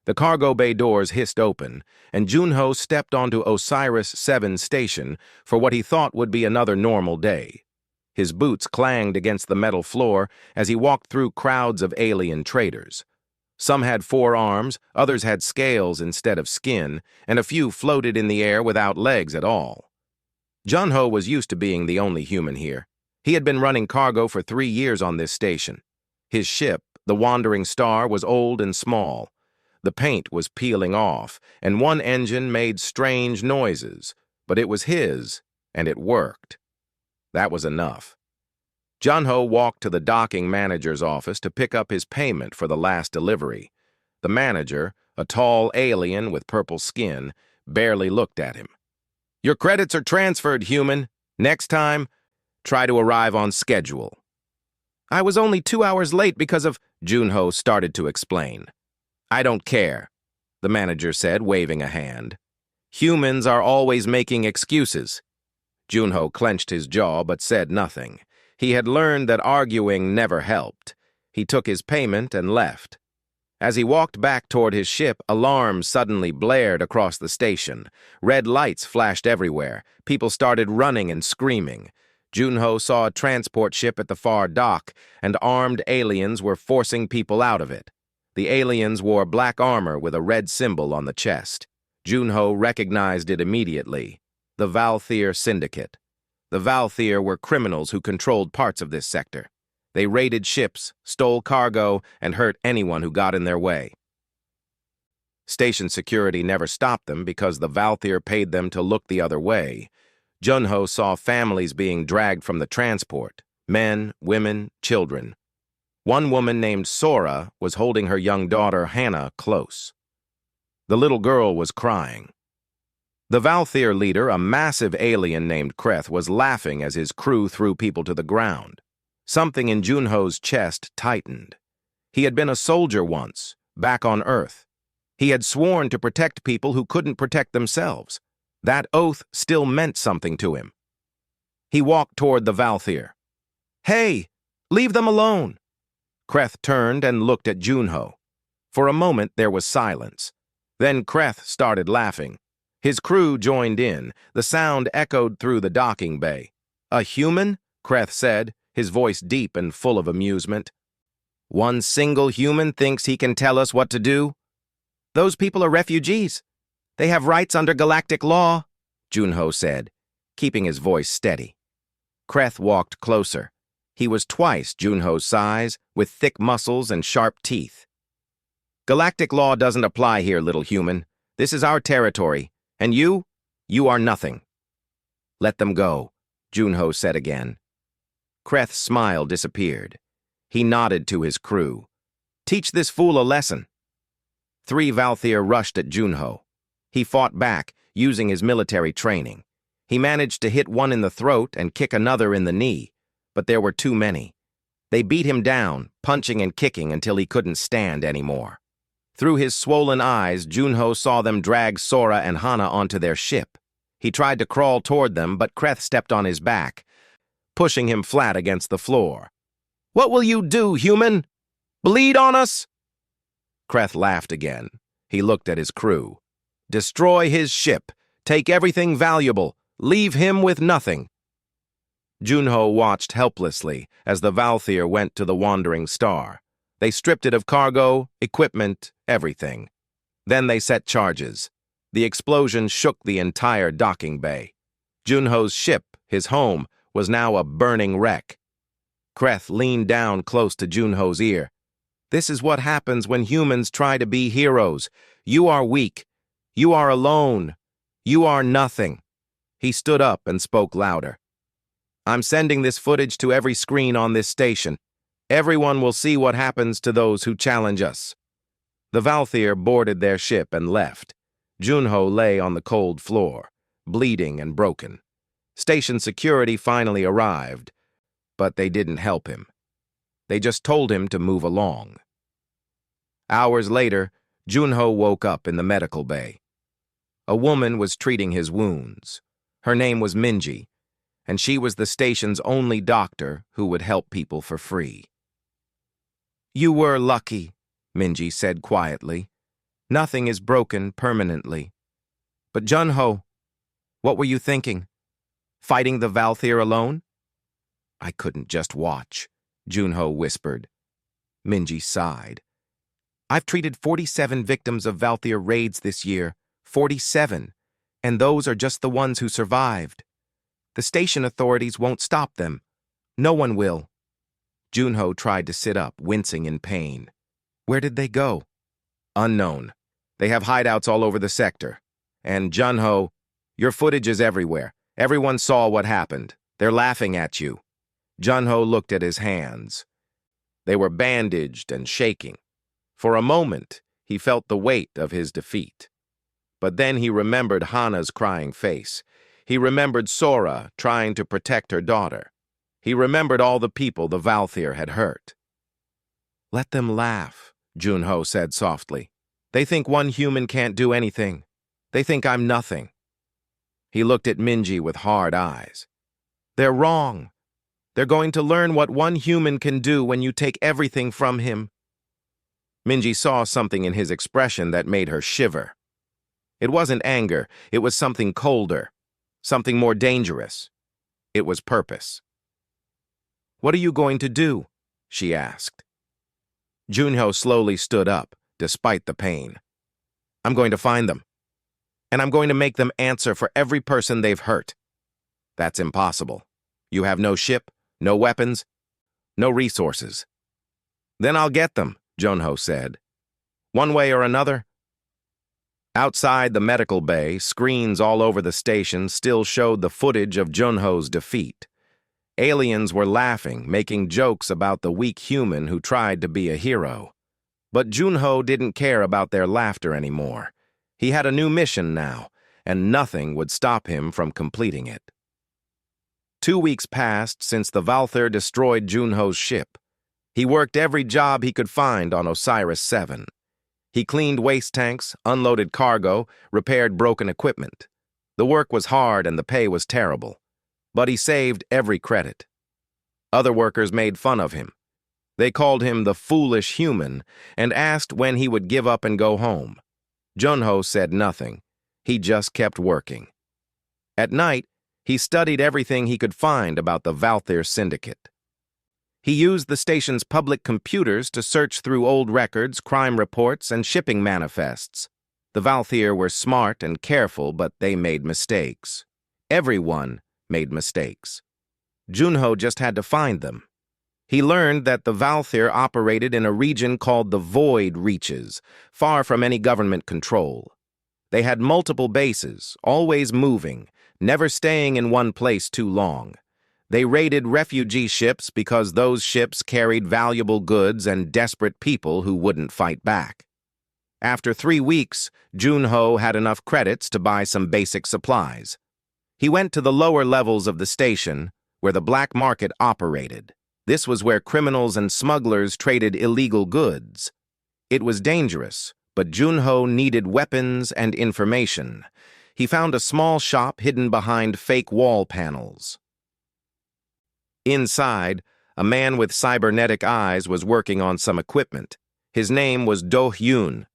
The cargo bay doors hissed open, and Junho stepped onto Osiris 7 station for what he thought would be another normal day. His boots clanged against the metal floor as he walked through crowds of alien traders. Some had 4 arms, others had scales instead of skin, and a few floated in the air without legs at all. Junho was used to being the only human here. He had been running cargo for 3 years on this station. His ship, the Wandering Star, was old and small. The paint was peeling off, and one engine made strange noises, but it was his, and it worked. That was enough. Junho walked to the docking manager's office to pick up his payment for the last delivery. The manager, a tall alien with purple skin, barely looked at him. "Your credits are transferred, human. Next time, try to arrive on schedule." "I was only 2 hours late because of..." Junho started to explain. "I don't care," the manager said, waving a hand. "Humans are always making excuses." Junho clenched his jaw but said nothing. He had learned that arguing never helped. He took his payment and left. As he walked back toward his ship, alarms suddenly blared across the station. Red lights flashed everywhere. People started running and screaming. Junho saw a transport ship at the far dock, and armed aliens were forcing people out of it. The aliens wore black armor with a red symbol on the chest. Junho recognized it immediately: the Valthyr Syndicate. The Valthyr were criminals who controlled parts of this sector. They raided ships, stole cargo, and hurt anyone who got in their way. Station security never stopped them because the Valthyr paid them to look the other way. Junho saw families being dragged from the transport: men, women, children. One woman named Sora was holding her young daughter Hannah close. The little girl was crying. The Valthyr leader, a massive alien named Kreth, was laughing as his crew threw people to the ground. Something in Junho's chest tightened. He had been a soldier once, back on Earth. He had sworn to protect people who couldn't protect themselves. That oath still meant something to him. He walked toward the Valthyr. "Hey, leave them alone!" Kreth turned and looked at Junho. For a moment there was silence. Then Kreth started laughing. His crew joined in. The sound echoed through the docking bay. "A human?" Kreth said, his voice deep and full of amusement. "One single human thinks he can tell us what to do? Those people are refugees. They have rights under galactic law," Junho said, keeping his voice steady. Kreth walked closer. He was twice Junho's size, with thick muscles and sharp teeth. "Galactic law doesn't apply here, little human. This is our territory. And you are nothing." "Let them go," Junho said again. Kreth's smile disappeared. He nodded to his crew. "Teach this fool a lesson." 3 Valthyr rushed at Junho. He fought back, using his military training. He managed to hit one in the throat and kick another in the knee, but there were too many. They beat him down, punching and kicking until he couldn't stand anymore. Through his swollen eyes, Junho saw them drag Sora and Hana onto their ship. He tried to crawl toward them, but Kreth stepped on his back, pushing him flat against the floor. "What will you do, human? Bleed on us?" Kreth laughed again. He looked at his crew. "Destroy his ship. Take everything valuable. Leave him with nothing." Junho watched helplessly as the Valthyr went to the Wandering Star. They stripped it of cargo, equipment, everything. Then they set charges. The explosion shook the entire docking bay. Junho's ship, his home, was now a burning wreck. Kreth leaned down close to Junho's ear. "This is what happens when humans try to be heroes. You are weak. You are alone. You are nothing." He stood up and spoke louder. "I'm sending this footage to every screen on this station. Everyone will see what happens to those who challenge us." The Valthyr boarded their ship and left. Junho lay on the cold floor, bleeding and broken. Station security finally arrived, but they didn't help him. They just told him to move along. Hours later, Junho woke up in the medical bay. A woman was treating his wounds. Her name was Minji, and she was the station's only doctor who would help people for free. "You were lucky," Minji said quietly. Nothing is broken permanently. But Junho, what were you thinking? Fighting the Valthyr alone? I couldn't just watch, Junho whispered. Minji sighed. I've treated 47 victims of Valthyr raids this year. 47. And those are just the ones who survived. The station authorities won't stop them. No one will. Junho tried to sit up, wincing in pain. Where did they go? Unknown. They have hideouts all over the sector. And Junho, your footage is everywhere. Everyone saw what happened. They're laughing at you. Junho looked at his hands. They were bandaged and shaking. For a moment, he felt the weight of his defeat. But then he remembered Hana's crying face. He remembered Sora trying to protect her daughter. He remembered all the people the Valthyr had hurt. Let them laugh, Junho said softly. They think one human can't do anything. They think I'm nothing. He looked at Minji with hard eyes. They're wrong. They're going to learn what one human can do when you take everything from him. Minji saw something in his expression that made her shiver. It wasn't anger, it was something colder, something more dangerous. It was purpose. What are you going to do? She asked. Junho slowly stood up, despite the pain. I'm going to find them. And I'm going to make them answer for every person they've hurt. That's impossible. You have no ship, no weapons, no resources. Then I'll get them, Junho said. One way or another. Outside the medical bay, screens all over the station still showed the footage of Junho's defeat. Aliens were laughing, making jokes about the weak human who tried to be a hero. But Junho didn't care about their laughter anymore. He had a new mission now, and nothing would stop him from completing it. 2 weeks passed since the Valthyr destroyed Junho's ship. He worked every job he could find on Osiris 7. He cleaned waste tanks, unloaded cargo, repaired broken equipment. The work was hard and the pay was terrible, but he saved every credit. Other workers made fun of him. They called him the foolish human and asked when he would give up and go home. Junho said nothing. He just kept working. At night, he studied everything he could find about the Valthyr Syndicate. He used the station's public computers to search through old records, crime reports, and shipping manifests. The Valthyr were smart and careful, but they made mistakes. Everyone made mistakes. Junho just had to find them. He learned that the Valthyr operated in a region called the Void Reaches, far from any government control. They had multiple bases, always moving, never staying in one place too long. They raided refugee ships because those ships carried valuable goods and desperate people who wouldn't fight back. After 3 weeks, Junho had enough credits to buy some basic supplies. He went to the lower levels of the station, where the black market operated. This was where criminals and smugglers traded illegal goods. It was dangerous, but Junho needed weapons and information. He found a small shop hidden behind fake wall panels. Inside, a man with cybernetic eyes was working on some equipment. His name was Do-hyun,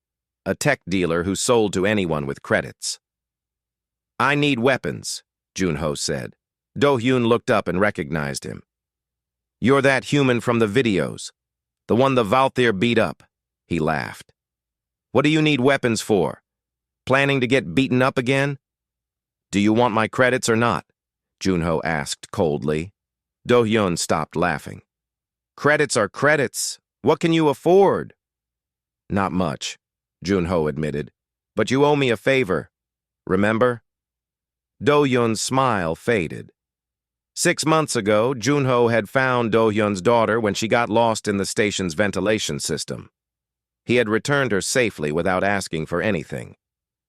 a tech dealer who sold to anyone with credits. I need weapons, Junho said. Do-hyun looked up and recognized him. You're that human from the videos, the one the Valthyr beat up, he laughed. What do you need weapons for? Planning to get beaten up again? Do you want my credits or not? Junho asked coldly. Do-hyun stopped laughing. Credits are credits. What can you afford? Not much, Junho admitted. But you owe me a favor. Remember? Do-hyun's smile faded. 6 months ago, Junho had found Do-hyun's daughter when she got lost in the station's ventilation system. He had returned her safely without asking for anything.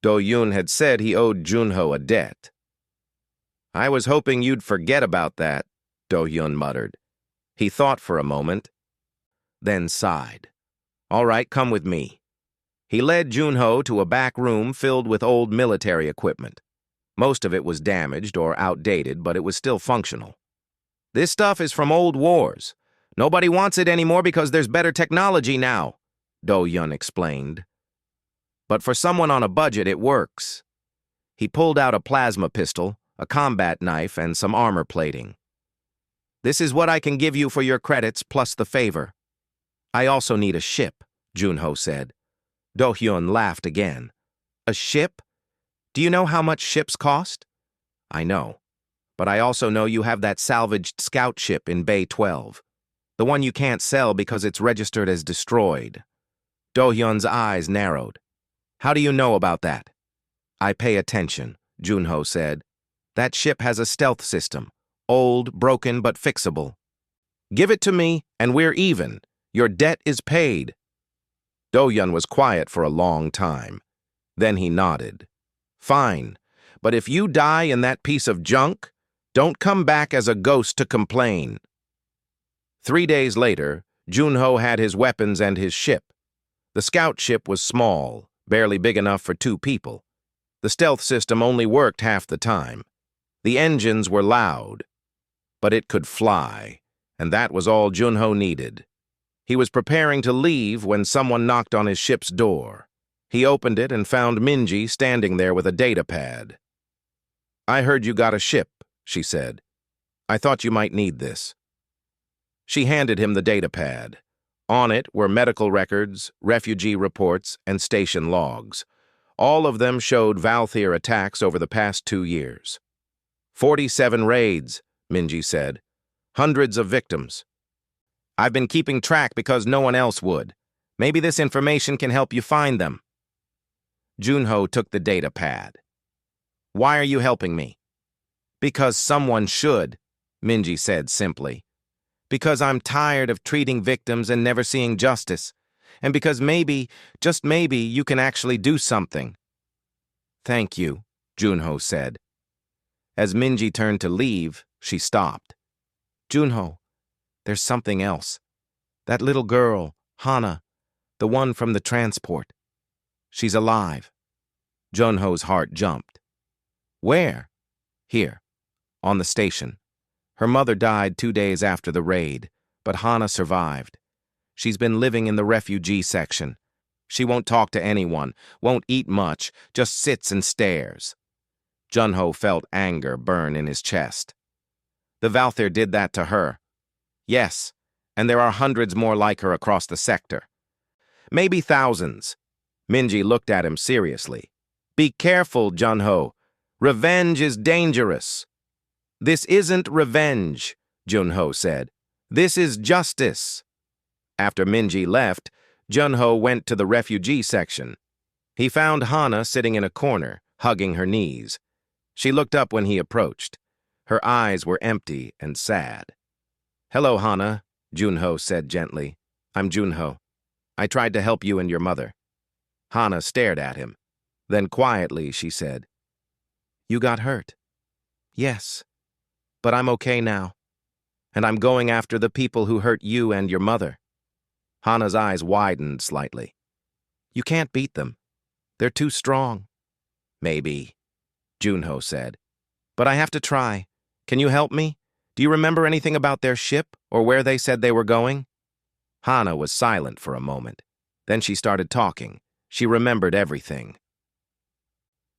Do-hyun had said he owed Junho a debt. I was hoping you'd forget about that, Do-hyun muttered. He thought for a moment, then sighed. All right, come with me. He led Junho to a back room filled with old military equipment. Most of it was damaged or outdated, but it was still functional. This stuff is from old wars. Nobody wants it anymore because there's better technology now, Do-hyun explained. But for someone on a budget, it works. He pulled out a plasma pistol, a combat knife, and some armor plating. This is what I can give you for your credits plus the favor. I also need a ship, Junho said. Do-hyun laughed again. A ship? Do you know how much ships cost? I know. But I also know you have that salvaged scout ship in Bay 12. The one you can't sell because it's registered as destroyed. Do-hyun's eyes narrowed. How do you know about that? I pay attention, Junho said. That ship has a stealth system. Old, broken, but fixable. Give it to me, and we're even. Your debt is paid. Do-hyun was quiet for a long time. Then he nodded. Fine, but if you die in that piece of junk, don't come back as a ghost to complain. 3 days later, Junho had his weapons and his ship. The scout ship was small, barely big enough for 2 people. The stealth system only worked half the time. The engines were loud, but it could fly, and that was all Junho needed. He was preparing to leave when someone knocked on his ship's door. He opened it and found Minji standing there with a data pad. I heard you got a ship, she said. I thought you might need this. She handed him the data pad. On it were medical records, refugee reports, and station logs. All of them showed Valthier attacks over the past 2 years. 47 raids, Minji said. Hundreds of victims. I've been keeping track because no one else would. Maybe this information can help you find them. Junho took the data pad. Why are you helping me? Because someone should, Minji said simply. Because I'm tired of treating victims and never seeing justice. And because maybe, just maybe, you can actually do something. Thank you, Junho said. As Minji turned to leave, she stopped. Junho, there's something else. That little girl, Hana, the one from the transport. She's alive. Junho's heart jumped. Where? Here, on the station. Her mother died 2 days after the raid, but Hana survived. She's been living in the refugee section. She won't talk to anyone, won't eat much, just sits and stares. Junho felt anger burn in his chest. The Valthier did that to her. Yes, and there are hundreds more like her across the sector. Maybe thousands. Minji looked at him seriously. Be careful, Junho. Revenge is dangerous. This isn't revenge, Junho said. This is justice. After Minji left, Junho went to the refugee section. He found Hana sitting in a corner, hugging her knees. She looked up when he approached. Her eyes were empty and sad. Hello, Hana, Junho said gently. I'm Junho. I tried to help you and your mother. Hana stared at him. Then quietly she said, You got hurt. Yes, but I'm okay now. And I'm going after the people who hurt you and your mother. Hana's eyes widened slightly. You can't beat them. They're too strong. Maybe, Junho said. But I have to try. Can you help me? Do you remember anything about their ship or where they said they were going? Hana was silent for a moment. Then she started talking. She remembered everything.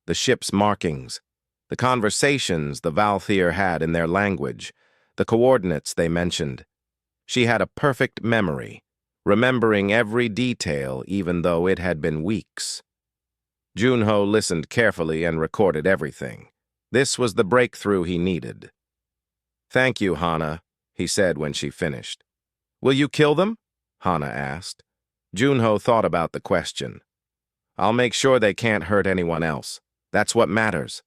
The ship's markings, the conversations the Valthier had in their language, the coordinates they mentioned. She had a perfect memory, remembering every detail even though it had been weeks. Junho listened carefully and recorded everything. This was the breakthrough he needed. Thank you, Hana, he said when she finished. Will you kill them? Hana asked. Junho thought about the question. I'll make sure they can't hurt anyone else. That's what matters.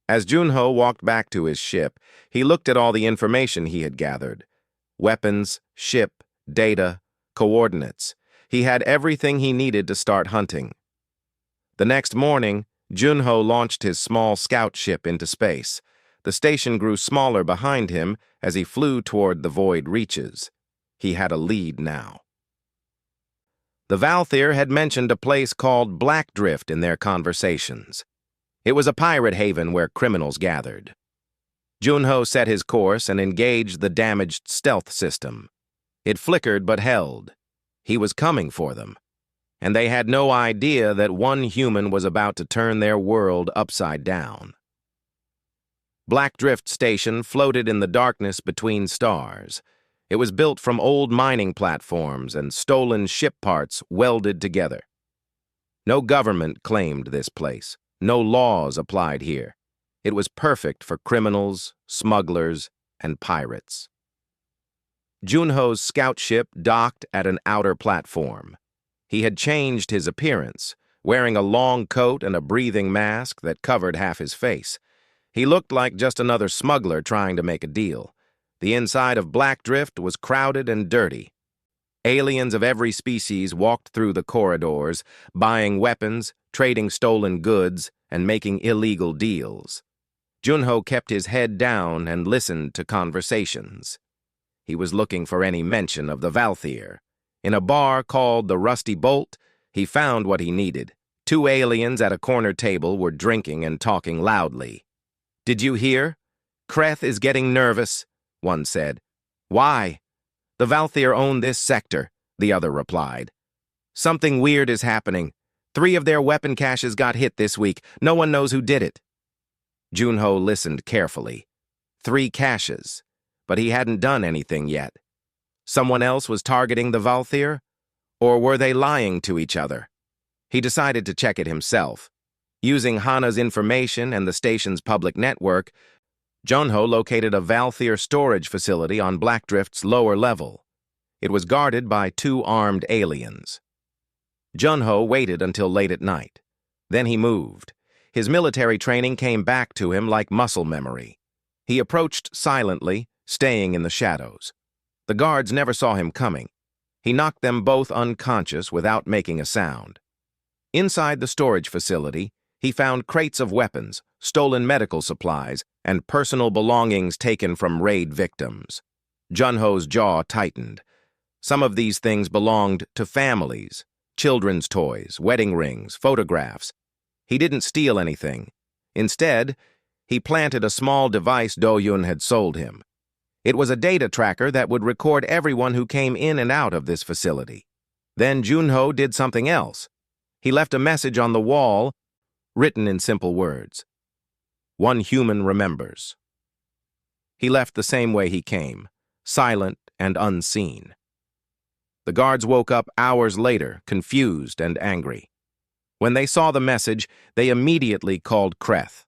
As Junho walked back to his ship, he looked at all the information he had gathered. Weapons, ship, data, coordinates. He had everything he needed to start hunting. The next morning, Junho launched his small scout ship into space. The station grew smaller behind him as he flew toward the void reaches. He had a lead now. The Valthier had mentioned a place called Blackdrift in their conversations. It was a pirate haven where criminals gathered. Junho set his course and engaged the damaged stealth system. It flickered but held. He was coming for them. and they had no idea that one human was about to turn their world upside down. Black Drift Station floated in the darkness between stars. It was built from old mining platforms and stolen ship parts welded together. No government claimed this place. No laws applied here. It was perfect for criminals, smugglers, and pirates. Junho's scout ship docked at an outer platform. He had changed his appearance, wearing a long coat and a breathing mask that covered half his face. He looked like just another smuggler trying to make a deal. The inside of Black Drift was crowded and dirty. Aliens of every species walked through the corridors, buying weapons, trading stolen goods, and making illegal deals. Junho kept his head down and listened to conversations. He was looking for any mention of the Valthier. In a bar called the Rusty Bolt, he found what he needed. Two aliens at a corner table were drinking and talking loudly. "Did you hear? Kreth is getting nervous," one said. "Why?" "The Valthier own this sector," the other replied. "Something weird is happening. 3 of their weapon caches got hit this week. No one knows who did it." Junho listened carefully. 3 caches, but he hadn't done anything yet. Someone else was targeting the Valthier? Or were they lying to each other? He decided to check it himself. Using Hana's information and the station's public network, Junho located a Valthier storage facility on Black Drift's lower level. It was guarded by 2 armed aliens. Junho waited until late at night. Then he moved. His military training came back to him like muscle memory. He approached silently, staying in the shadows. The guards never saw him coming. He knocked them both unconscious without making a sound. Inside the storage facility, he found crates of weapons, stolen medical supplies, and personal belongings taken from raid victims. Junho's jaw tightened. Some of these things belonged to families, children's toys, wedding rings, photographs. He didn't steal anything. Instead, he planted a small device Do-Yun had sold him. It was a data tracker that would record everyone who came in and out of this facility. Then Junho did something else. He left a message on the wall, written in simple words. "One human remembers." He left the same way he came, silent and unseen. The guards woke up hours later, confused and angry. When they saw the message, they immediately called Kreth.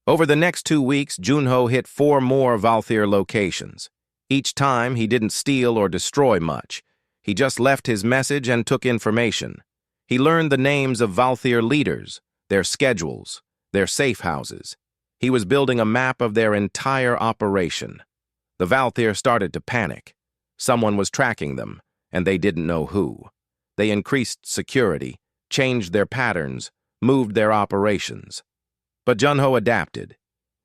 Over the next 2 weeks, Junho hit 4 more Valthier locations. Each time, he didn't steal or destroy much. He just left his message and took information. He learned the names of Valthier leaders, their schedules, their safe houses. He was building a map of their entire operation. The Valthier started to panic. Someone was tracking them, and they didn't know who. They increased security, changed their patterns, moved their operations. But Junho adapted.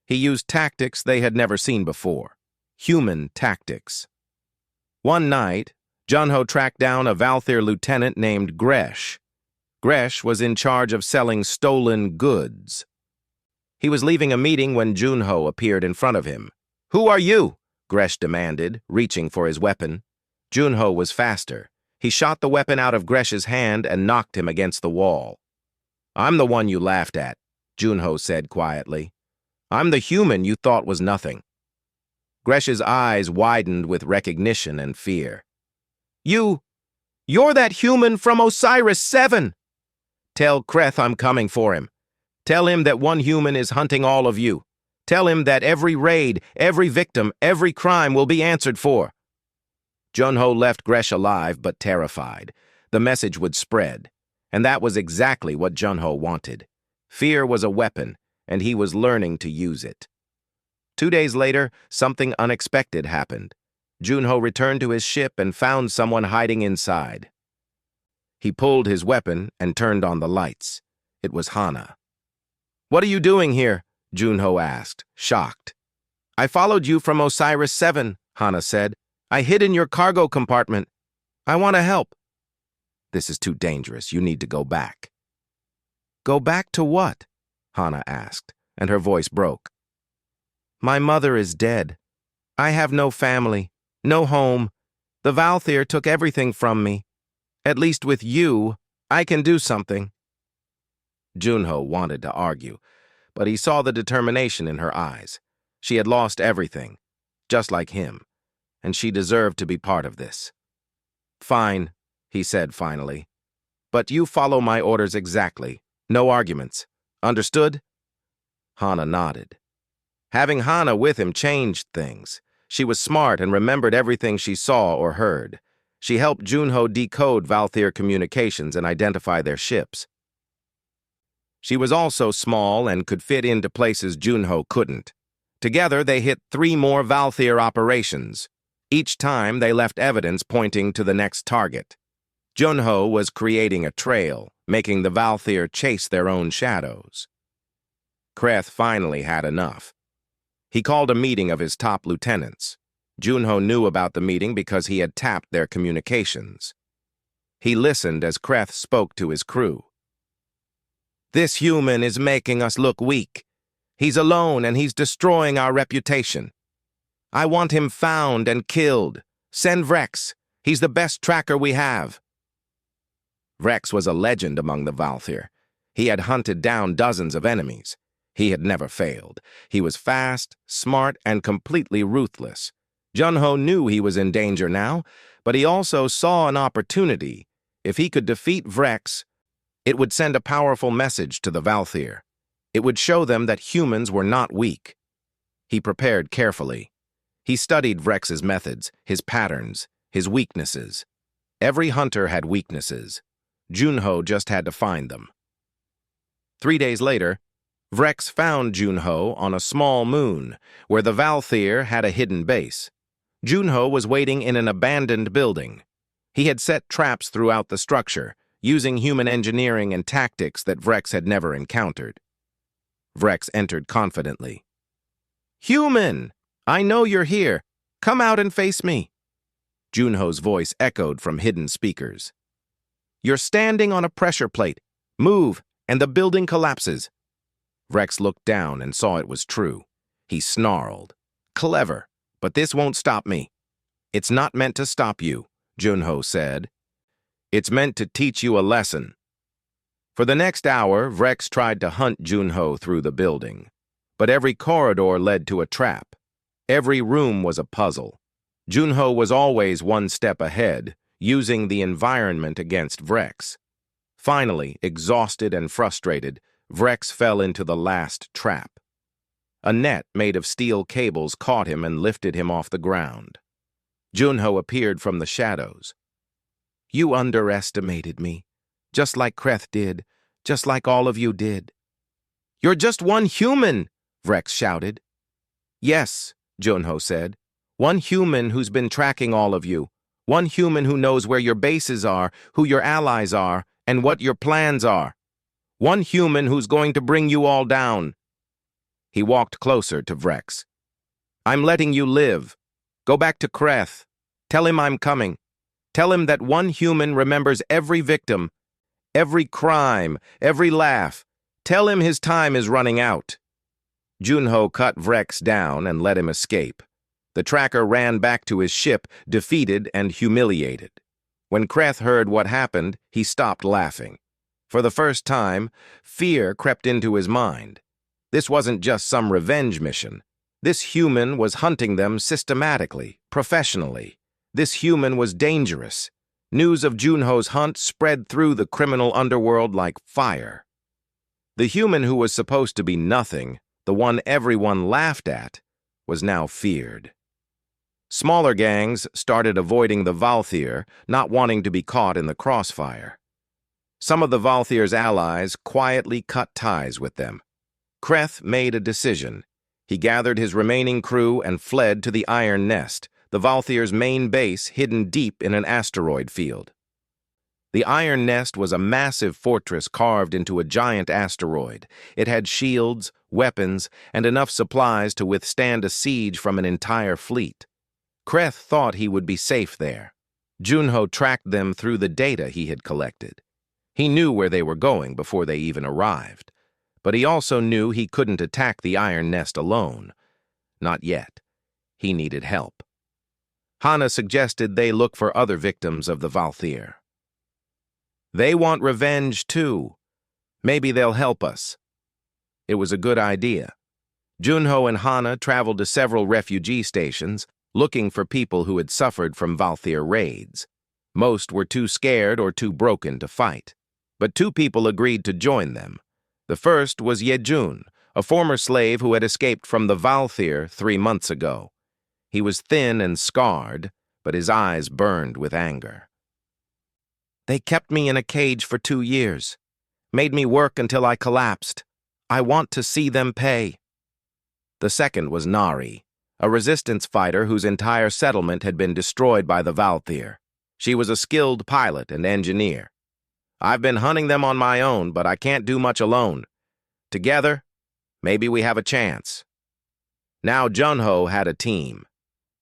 He used tactics they had never seen before. Human tactics. One night, Junho tracked down a Valthier lieutenant named Gresh. Gresh was in charge of selling stolen goods. He was leaving a meeting when Junho appeared in front of him. "Who are you?" Gresh demanded, reaching for his weapon. Junho was faster. He shot the weapon out of Gresh's hand and knocked him against the wall. "I'm the one you laughed at," Junho said quietly. "I'm the human you thought was nothing." Gresh's eyes widened with recognition and fear. You're that human from Osiris-7! Tell Kreth I'm coming for him. Tell him that one human is hunting all of you. Tell him that every raid, every victim, every crime will be answered for." Junho left Gresh alive but terrified. The message would spread, and that was exactly what Junho wanted. Fear was a weapon, and he was learning to use it. 2 days later, something unexpected happened. Junho returned to his ship and found someone hiding inside. He pulled his weapon and turned on the lights. It was Hana. "What are you doing here?" Junho asked, shocked. "I followed you from Osiris-7, Hana said. "I hid in your cargo compartment. I want to help." "This is too dangerous. You need to go back." "Go back to what?" Hana asked, and her voice broke. "My mother is dead. I have no family, no home. The Valthier took everything from me. At least with you, I can do something. Junho wanted to argue, but he saw the determination in her eyes. She had lost everything, just like him, and she deserved to be part of this. Fine, he said finally. But you follow my orders exactly. No arguments. Understood? Hana nodded. Having Hana with him changed things. She was smart and remembered everything she saw or heard. She helped Junho decode Valthyr communications and identify their ships. She was also small and could fit into places Junho couldn't. Together, they hit 3 more Valthyr operations. Each time, they left evidence pointing to the next target. Junho was creating a trail, making the Valthyr chase their own shadows. Kreth finally had enough. He called a meeting of his top lieutenants. Junho knew about the meeting because he had tapped their communications. He listened as Kreth spoke to his crew. This human is making us look weak. He's alone and he's destroying our reputation. I want him found and killed. Send Vrex. He's the best tracker we have. Vrex was a legend among the Valthyr. He had hunted down dozens of enemies. He had never failed. He was fast, smart, and completely ruthless. Junho knew he was in danger now, but he also saw an opportunity. If he could defeat Vrex, it would send a powerful message to the Valthyr. It would show them that humans were not weak. He prepared carefully. He studied Vrex's methods, his patterns, his weaknesses. Every hunter had weaknesses. Junho just had to find them. 3 days later, Vrex found Junho on a small moon, where the Valthyr had a hidden base. Junho was waiting in an abandoned building. He had set traps throughout the structure, using human engineering and tactics that Vrex had never encountered. Vrex entered confidently. "Human! I know you're here. Come out and face me." Junho's voice echoed from hidden speakers. "You're standing on a pressure plate. Move, and the building collapses." Vrex looked down and saw it was true. He snarled. "Clever, but this won't stop me." "It's not meant to stop you," Junho said. "It's meant to teach you a lesson." For the next hour, Vrex tried to hunt Junho through the building. But every corridor led to a trap. Every room was a puzzle. Junho was always one step ahead, using the environment against Vrex. Finally, exhausted and frustrated, Vrex fell into the last trap. A net made of steel cables caught him and lifted him off the ground. Junho appeared from the shadows. "You underestimated me, just like Kreth did, just like all of you did." "You're just one human," Vrex shouted. "Yes," Junho said. "One human who's been tracking all of you. One human who knows where your bases are, who your allies are, and what your plans are. One human who's going to bring you all down." He walked closer to Vrex. "I'm letting you live. Go back to Kreth. Tell him I'm coming. Tell him that one human remembers every victim, every crime, every laugh. Tell him his time is running out." Junho cut Vrex down and let him escape. The tracker ran back to his ship, defeated and humiliated. When Kreth heard what happened, he stopped laughing. For the first time, fear crept into his mind. This wasn't just some revenge mission. This human was hunting them systematically, professionally. This human was dangerous. News of Junho's hunt spread through the criminal underworld like fire. The human who was supposed to be nothing, the one everyone laughed at, was now feared. Smaller gangs started avoiding the Valthyr, not wanting to be caught in the crossfire. Some of the Valthyr's allies quietly cut ties with them. Kreth made a decision. He gathered his remaining crew and fled to the Iron Nest, the Valthyr's main base hidden deep in an asteroid field. The Iron Nest was a massive fortress carved into a giant asteroid. It had shields, weapons, and enough supplies to withstand a siege from an entire fleet. Kreth thought he would be safe there. Junho tracked them through the data he had collected. He knew where they were going before they even arrived. But he also knew he couldn't attack the Iron Nest alone. Not yet. He needed help. Hana suggested they look for other victims of the Valthyr. They want revenge, too. Maybe they'll help us. It was a good idea. Junho and Hana traveled to several refugee stations, looking for people who had suffered from Valthyr raids. Most were too scared or too broken to fight. But two people agreed to join them. The first was Yejun, a former slave who had escaped from the Valthyr 3 months ago. He was thin and scarred, but his eyes burned with anger. They kept me in a cage for 2 years, made me work until I collapsed. I want to see them pay. The second was Nari, a resistance fighter whose entire settlement had been destroyed by the Valthyr. She was a skilled pilot and engineer. I've been hunting them on my own, but I can't do much alone. Together, maybe we have a chance. Now Junho had a team.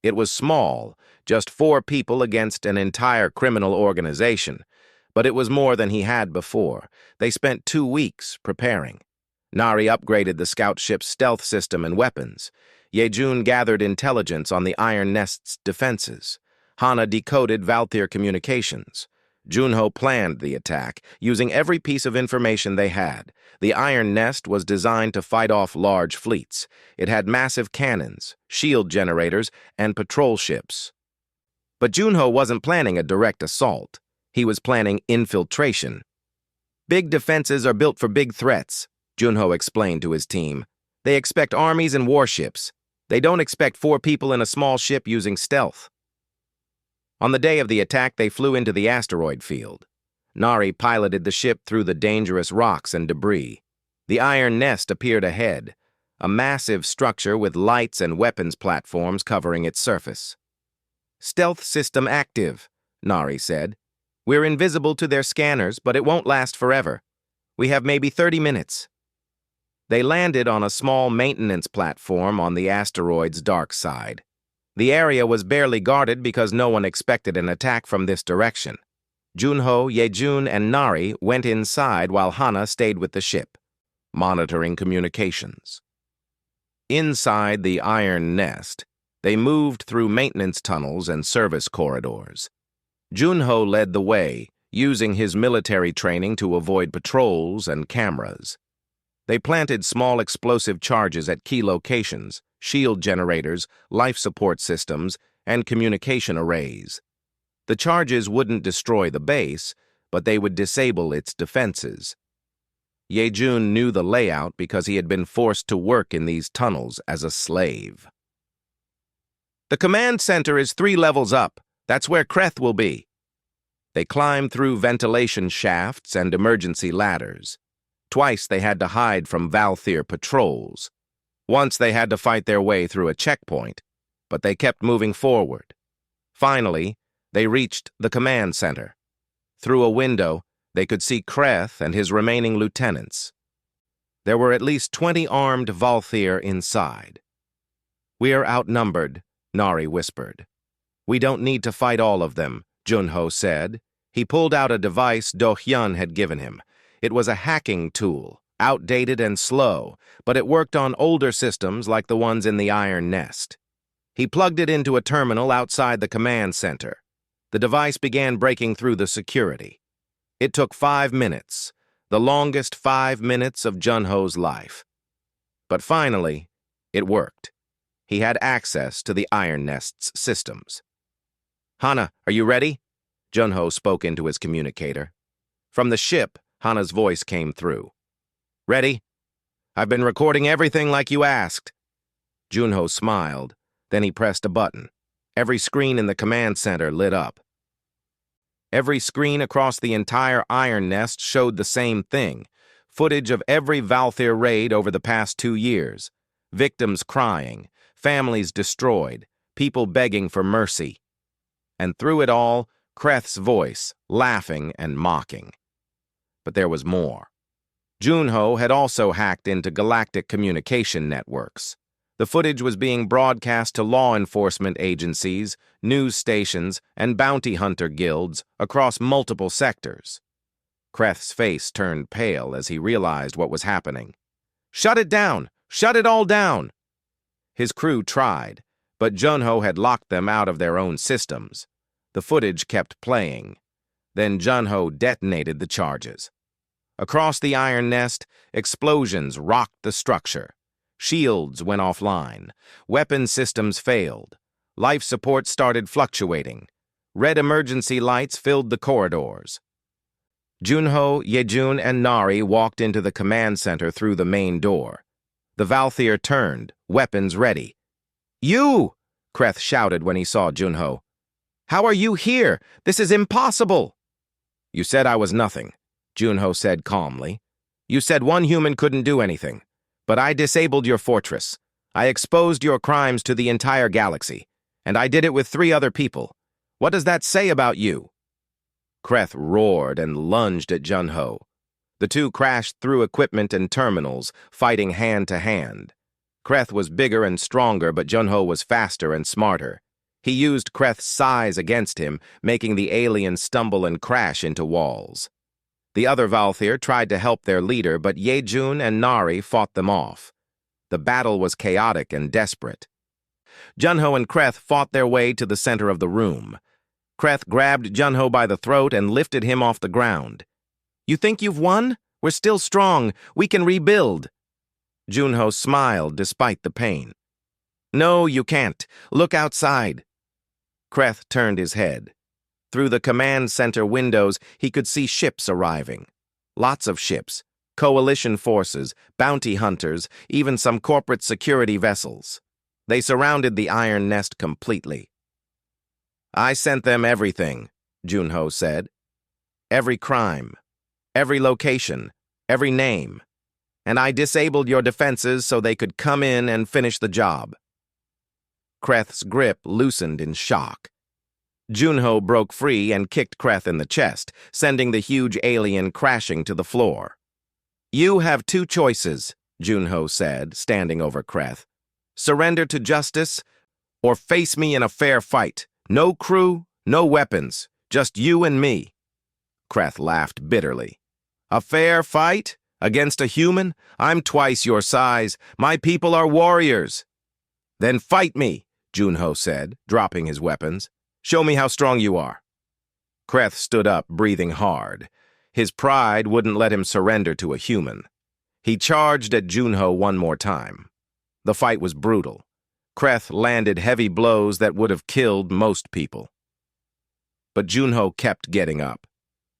It was small, just 4 people against an entire criminal organization, but it was more than he had before. They spent 2 weeks preparing. Nari upgraded the scout ship's stealth system and weapons. Yejun gathered intelligence on the Iron Nest's defenses. Hana decoded Valthyr communications. Junho planned the attack, using every piece of information they had. The Iron Nest was designed to fight off large fleets. It had massive cannons, shield generators, and patrol ships. But Junho wasn't planning a direct assault. He was planning infiltration. Big defenses are built for big threats, Junho explained to his team. They expect armies and warships. They don't expect 4 people in a small ship using stealth. On the day of the attack, they flew into the asteroid field. Nari piloted the ship through the dangerous rocks and debris. The Iron Nest appeared ahead, a massive structure with lights and weapons platforms covering its surface. Stealth system active, Nari said. We're invisible to their scanners, but it won't last forever. We have maybe 30 minutes. They landed on a small maintenance platform on the asteroid's dark side. The area was barely guarded because no one expected an attack from this direction. Junho, Yejun, and Nari went inside while Hana stayed with the ship, monitoring communications. Inside the Iron Nest, they moved through maintenance tunnels and service corridors. Junho led the way, using his military training to avoid patrols and cameras. They planted small explosive charges at key locations, shield generators, life support systems, and communication arrays. The charges wouldn't destroy the base, but they would disable its defenses. Yejun knew the layout because he had been forced to work in these tunnels as a slave. The command center is 3 levels up. That's where Kreth will be. They climbed through ventilation shafts and emergency ladders. Twice they had to hide from Valthyr patrols. Once they had to fight their way through a checkpoint, but they kept moving forward. Finally, they reached the command center. Through a window, they could see Kreth and his remaining lieutenants. There were at least 20 armed Valthyr inside. We are outnumbered, Nari whispered. We don't need to fight all of them, Junho said. He pulled out a device Do-hyun had given him. It was a hacking tool, outdated and slow, but it worked on older systems like the ones in the Iron Nest. He plugged it into a terminal outside the command center. The device began breaking through the security. It took 5 minutes, the longest 5 minutes of Junho's life. But finally, it worked. He had access to the Iron Nest's systems. Hana, are you ready? Junho spoke into his communicator. From the ship, Hana's voice came through. Ready? I've been recording everything like you asked. Junho smiled. Then he pressed a button. Every screen in the command center lit up. Every screen across the entire Iron Nest showed the same thing. Footage of every Valthyr raid over the past 2 years. Victims crying, families destroyed, people begging for mercy. And through it all, Kreth's voice, laughing and mocking. But there was more. Junho had also hacked into galactic communication networks. The footage was being broadcast to law enforcement agencies, news stations, and bounty hunter guilds across multiple sectors. Kreth's face turned pale as he realized what was happening. Shut it down! Shut it all down! His crew tried, but Junho had locked them out of their own systems. The footage kept playing. Then Junho detonated the charges. Across the iron nest, explosions rocked the structure. Shields went offline. Weapon systems failed. Life support started fluctuating. Red emergency lights filled the corridors. Junho, Yejun, and Nari walked into the command center through the main door. The Valthier turned, weapons ready. "You!" Kreth shouted when he saw Junho. "How are you here? This is impossible!" "You said I was nothing," Junho said calmly. "You said one human couldn't do anything. But I disabled your fortress. I exposed your crimes to the entire galaxy. And I did it with 3 other people. What does that say about you?" Kreth roared and lunged at Junho. The two crashed through equipment and terminals, fighting hand to hand. Kreth was bigger and stronger, but Junho was faster and smarter. He used Kreth's size against him, making the alien stumble and crash into walls. The other Valthier tried to help their leader, but Yejun and Nari fought them off. The battle was chaotic and desperate. Junho and Kreth fought their way to the center of the room. Kreth grabbed Junho by the throat and lifted him off the ground. "You think you've won? We're still strong. We can rebuild." Junho smiled despite the pain. "No, you can't. Look outside." Kreth turned his head. Through the command center windows, he could see ships arriving. Lots of ships, coalition forces, bounty hunters, even some corporate security vessels. They surrounded the iron nest completely. "I sent them everything," Junho said. "Every crime, every location, every name. And I disabled your defenses so they could come in and finish the job." Kreth's grip loosened in shock. Junho broke free and kicked Kreth in the chest, sending the huge alien crashing to the floor. "You have 2 choices," Junho said, standing over Kreth. "Surrender to justice, or face me in a fair fight. No crew, no weapons, just you and me." Kreth laughed bitterly. "A fair fight? Against a human? I'm twice your size. My people are warriors." "Then fight me," Junho said, dropping his weapons. "Show me how strong you are." Kreth stood up, breathing hard. His pride wouldn't let him surrender to a human. He charged at Junho one more time. The fight was brutal. Kreth landed heavy blows that would have killed most people. But Junho kept getting up.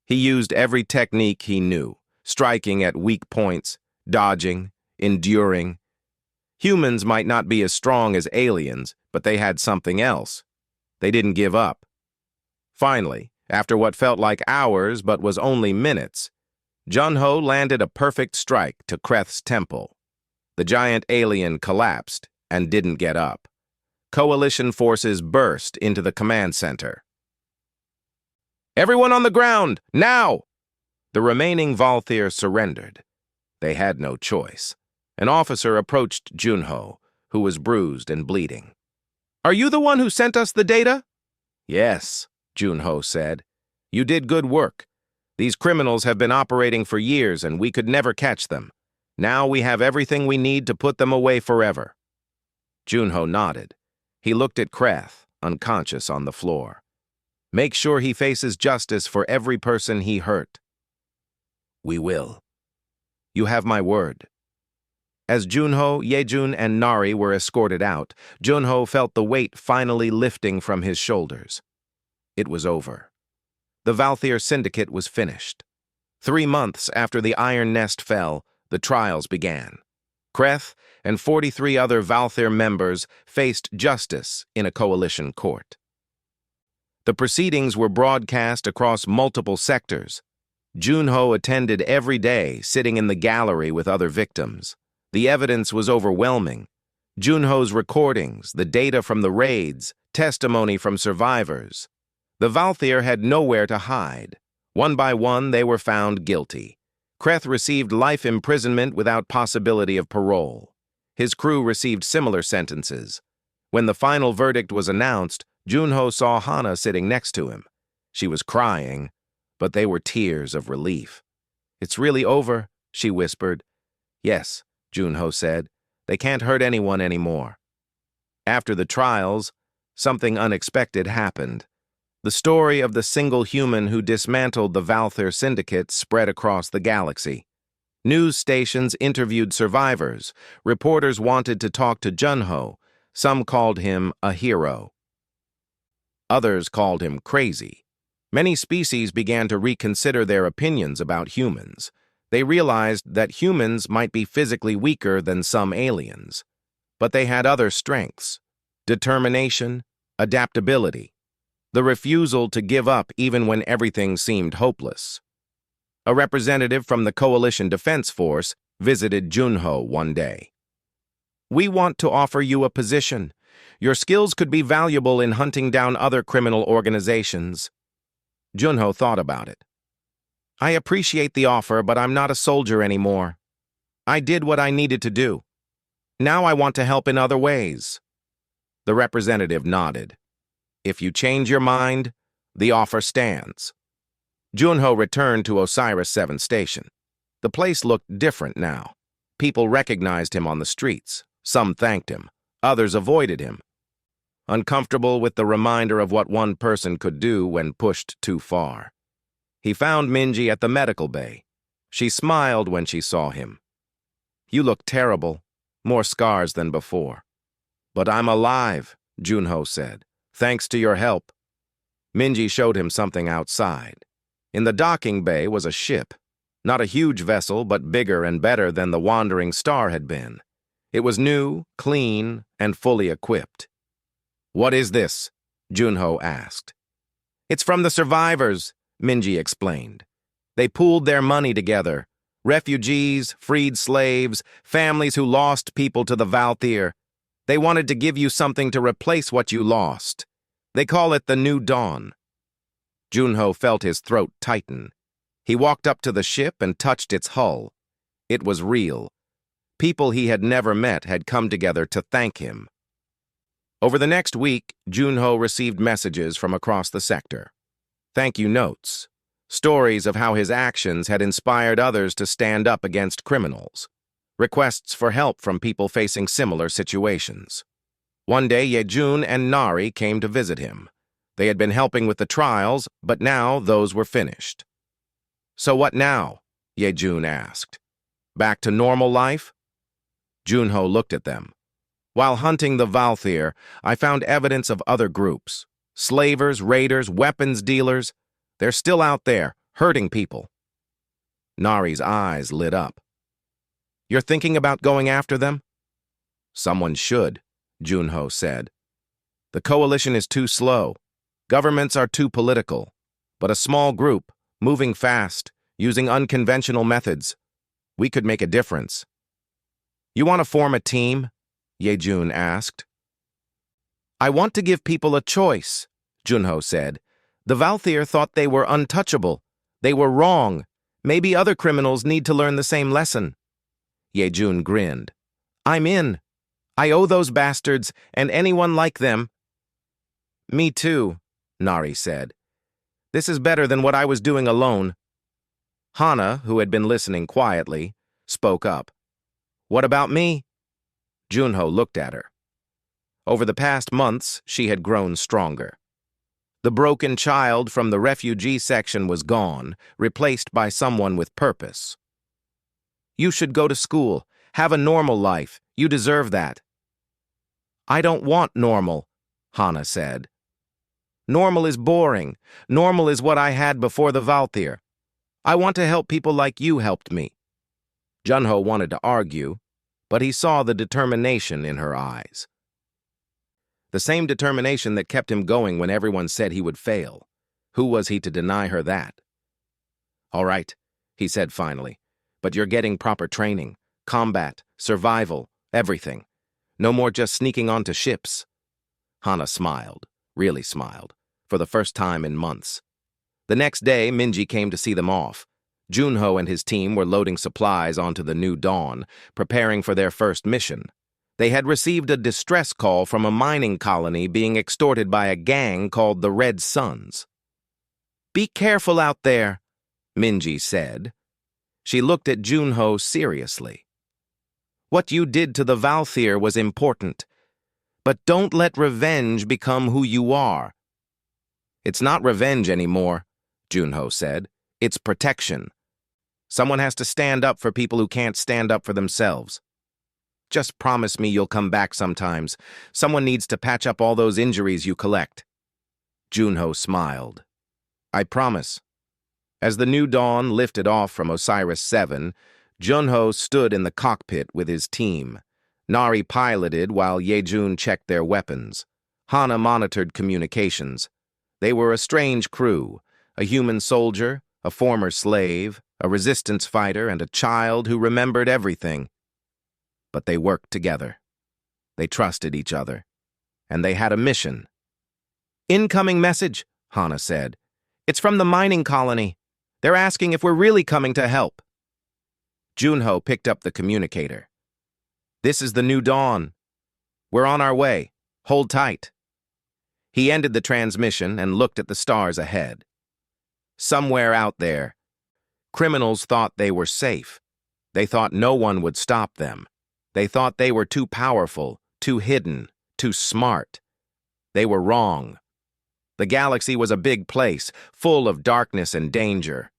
He used every technique he knew, striking at weak points, dodging, enduring. Humans might not be as strong as aliens, but they had something else. They didn't give up. Finally, after what felt like hours but was only minutes, Junho landed a perfect strike to Kreth's temple. The giant alien collapsed and didn't get up. Coalition forces burst into the command center. "Everyone on the ground, now!" The remaining Valthier surrendered. They had no choice. An officer approached Junho, who was bruised and bleeding. "Are you the one who sent us the data?" "Yes," Junho said. "You did good work. These criminals have been operating for years and we could never catch them. Now we have everything we need to put them away forever." Junho nodded. He looked at Kreth, unconscious on the floor. "Make sure he faces justice for every person he hurt." "We will." "You have my word." As Junho, Yejun, and Nari were escorted out, Junho felt the weight finally lifting from his shoulders. It was over. The Valthier Syndicate was finished. 3 months after the Iron Nest fell, the trials began. Kreth and 43 other Valthier members faced justice in a coalition court. The proceedings were broadcast across multiple sectors. Junho attended every day, sitting in the gallery with other victims. The evidence was overwhelming. Junho's recordings, the data from the raids, testimony from survivors. The Valthier had nowhere to hide. One by one, they were found guilty. Kreth received life imprisonment without possibility of parole. His crew received similar sentences. When the final verdict was announced, Junho saw Hana sitting next to him. She was crying, but they were tears of relief. "It's really over," she whispered. "Yes," Junho said. "They can't hurt anyone anymore." After the trials, something unexpected happened. The story of the single human who dismantled the Valthyr syndicate spread across the galaxy. News stations interviewed survivors. Reporters wanted to talk to Junho. Some called him a hero. Others called him crazy. Many species began to reconsider their opinions about humans. They realized that humans might be physically weaker than some aliens. But they had other strengths: determination, adaptability, the refusal to give up even when everything seemed hopeless. A representative from the Coalition Defense Force visited Junho one day. "We want to offer you a position. Your skills could be valuable in hunting down other criminal organizations." Junho thought about it. "I appreciate the offer, but I'm not a soldier anymore. I did what I needed to do. Now I want to help in other ways." The representative nodded. "If you change your mind, the offer stands." Junho returned to Osiris 7 Station. The place looked different now. People recognized him on the streets. Some thanked him. Others avoided him, uncomfortable with the reminder of what one person could do when pushed too far. He found Minji at the medical bay. She smiled when she saw him. "You look terrible, more scars than before." "But I'm alive," Junho said, "thanks to your help." Minji showed him something outside. In the docking bay was a ship. Not a huge vessel, but bigger and better than the Wandering Star had been. It was new, clean, and fully equipped. "What is this?" Junho asked. "It's from the survivors," Minji explained. "They pooled their money together. Refugees, freed slaves, families who lost people to the Valthyr. They wanted to give you something to replace what you lost. They call it the New Dawn." Junho felt his throat tighten. He walked up to the ship and touched its hull. It was real. People he had never met had come together to thank him. Over the next week, Junho received messages from across the sector. Thank you notes. Stories of how his actions had inspired others to stand up against criminals. Requests for help from people facing similar situations. One day, Yejun and Nari came to visit him. They had been helping with the trials, but now those were finished. "So what now?" Yejun asked. "Back to normal life?" Junho looked at them. "While hunting the Valthyr, I found evidence of other groups. Slavers, raiders, weapons dealers. They're still out there, hurting people." Nari's eyes lit up. "You're thinking about going after them?" "Someone should," Junho said. "The coalition is too slow. Governments are too political. But a small group, moving fast, using unconventional methods. We could make a difference." "You want to form a team?" Yejun asked. "I want to give people a choice," Junho said. "The Valthyr thought they were untouchable. They were wrong. Maybe other criminals need to learn the same lesson." Yejun grinned. "I'm in. I owe those bastards and anyone like them." "Me too," Nari said. "This is better than what I was doing alone." Hana, who had been listening quietly, spoke up. "What about me?" Junho looked at her. Over the past months, she had grown stronger. The broken child from the refugee section was gone, replaced by someone with purpose. "You should go to school, have a normal life. You deserve that." "I don't want normal," Hana said. "Normal is boring. Normal is what I had before the Valthyr. I want to help people like you helped me." Junho wanted to argue, but he saw the determination in her eyes. The same determination that kept him going when everyone said he would fail. Who was he to deny her that? "All right," he said finally, "but you're getting proper training, combat, survival, everything. No more just sneaking onto ships." Hana smiled, really smiled, for the first time in months. The next day, Minji came to see them off. Junho and his team were loading supplies onto the New Dawn, preparing for their first mission. They had received a distress call from a mining colony being extorted by a gang called the Red Suns. "Be careful out there," Minji said. She looked at Junho seriously. "What you did to the Valthyr was important, but don't let revenge become who you are." It's not revenge anymore, Junho said. It's protection. Someone has to stand up for people who can't stand up for themselves. Just promise me you'll come back sometimes. Someone needs to patch up all those injuries you collect. Junho smiled. I promise. As the new dawn lifted off from Osiris 7, Junho stood in the cockpit with his team. Nari piloted while Yejun checked their weapons. Hana monitored communications. They were a strange crew, a human soldier, a former slave, a resistance fighter, and a child who remembered everything. But they worked together. They trusted each other. And they had a mission. Incoming message, Hana said. It's from the mining colony. They're asking if we're really coming to help. Junho picked up the communicator. This is the new dawn. We're on our way. Hold tight. He ended the transmission and looked at the stars ahead. Somewhere out there, criminals thought they were safe. They thought no one would stop them. They thought they were too powerful, too hidden, too smart. They were wrong. The galaxy was a big place, full of darkness and danger.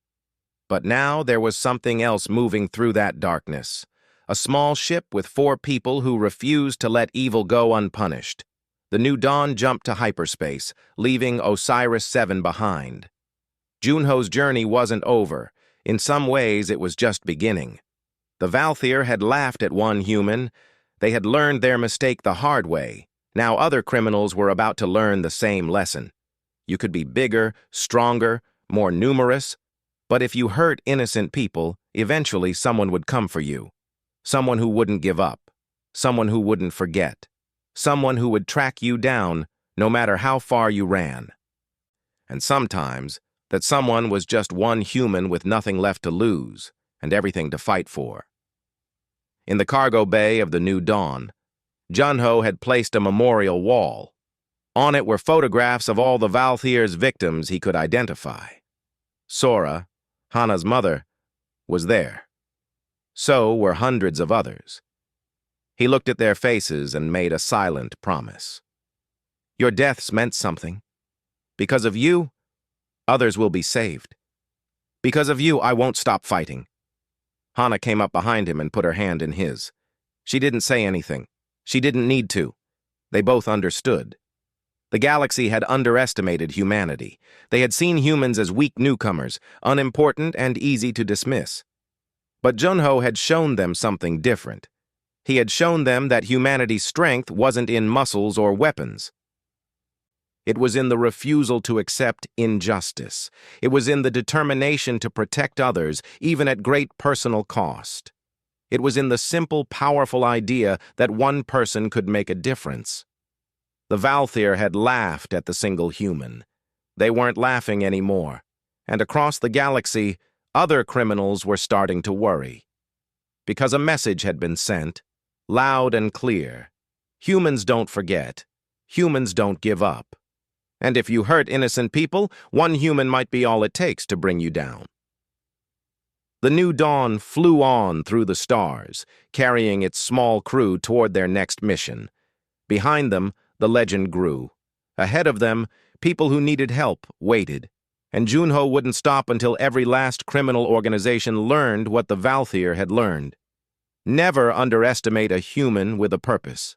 But now there was something else moving through that darkness. A small ship with 4 people who refused to let evil go unpunished. The new dawn jumped to hyperspace, leaving Osiris 7 behind. Junho's journey wasn't over. In some ways, it was just beginning. The Valthyr had laughed at one human. They had learned their mistake the hard way. Now other criminals were about to learn the same lesson. You could be bigger, stronger, more numerous, but if you hurt innocent people, eventually someone would come for you. Someone who wouldn't give up. Someone who wouldn't forget. Someone who would track you down, no matter how far you ran. And sometimes, that someone was just one human with nothing left to lose and everything to fight for. In the cargo bay of the New Dawn, Junho had placed a memorial wall. On it were photographs of all the Valthyr's victims he could identify. Sora, Hana's mother, was there. So were hundreds of others. He looked at their faces and made a silent promise. Your deaths meant something. Because of you, others will be saved. Because of you, I won't stop fighting. Hana came up behind him and put her hand in his. She didn't say anything. She didn't need to. They both understood. The galaxy had underestimated humanity. They had seen humans as weak newcomers, unimportant and easy to dismiss. But Junho had shown them something different. He had shown them that humanity's strength wasn't in muscles or weapons. It was in the refusal to accept injustice. It was in the determination to protect others, even at great personal cost. It was in the simple, powerful idea that one person could make a difference. The Valthyr had laughed at the single human. They weren't laughing anymore. And across the galaxy, other criminals were starting to worry. Because a message had been sent, loud and clear. Humans don't forget. Humans don't give up. And if you hurt innocent people, one human might be all it takes to bring you down. The New Dawn flew on through the stars, carrying its small crew toward their next mission. Behind them, the legend grew. Ahead of them, people who needed help waited. And Junho wouldn't stop until every last criminal organization learned what the Valthyr had learned. Never underestimate a human with a purpose.